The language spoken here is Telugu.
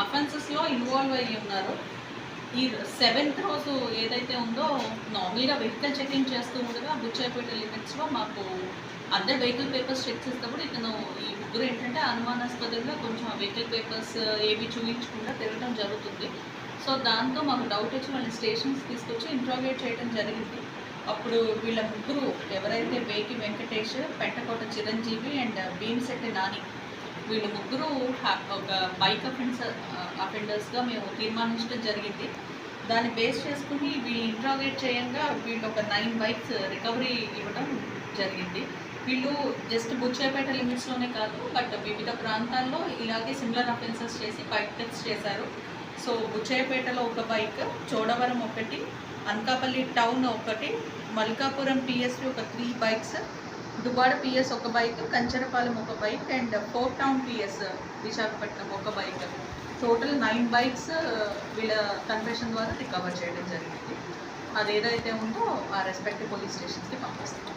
అఫెన్సెస్లో ఇన్వాల్వ్ అయ్యి ఉన్నారు. ఈ 7th రోజు ఏదైతే ఉందో నార్మల్గా వెహికల్ చెకింగ్ చేస్తూ ఉండగా బుచ్చాయిపేట లిమిట్స్లో మాకు అందరు వెహికల్ పేపర్స్ చెక్ చేసేటప్పుడు ఇతను ఈ ముగ్గురు ఏంటంటే అనుమానాస్పదంగా కొంచెం వెహికల్ పేపర్స్ ఏవి చూపించకుండా తిరగడం జరుగుతుంది. సో దాంతో మాకు డౌట్ వచ్చి వాళ్ళని స్టేషన్స్ తీసుకొచ్చి ఇంట్రాగేట్ చేయడం జరిగింది. అప్పుడు వీళ్ళ ముగ్గురు ఎవరైతే వేకి వెంకటేష్, పెంటకోట చిరంజీవి అండ్ భీమశెట్టి నాని, వీళ్ళు ముగ్గురు ఒక బైక్ అఫెండర్స్గా మేము తీర్మానించడం జరిగింది. దాన్ని బేస్ చేసుకుని వీళ్ళు ఇంట్రాగేట్ చేయంగా వీళ్ళు ఒక 9 బైక్స్ రికవరీ ఇవ్వడం జరిగింది. వీళ్ళు జస్ట్ బుచ్చాయిపేట లిమిట్స్లోనే కాదు బట్ వివిధ ప్రాంతాల్లో ఇలాగే సిమిలర్ అఫెన్సెస్ చేసి బైక్ థెఫ్ట్స్ చేశారు. సో బుచ్చాయిపేటలో ఒక బైక్, చోడవరం ఒకటి, అనకాపల్లి టౌన్ ఒకటి, మల్కాపురం పిఎస్వి ఒక 3 బైక్స్, దుబాడ పిఎస్ ఒక బైక్, కంచరపాలెం ఒక bike and 4 town PS Visakhapatnam ఒక బైక్, టోటల్ 9 బైక్స్ వీళ్ళ కన్ఫెషన్ ద్వారా రికవర్ చేయడం జరిగింది. అదేదైతే ఉందో ఆ రెస్పెక్టివ్ పోలీస్ స్టేషన్స్కి పంపిస్తాం.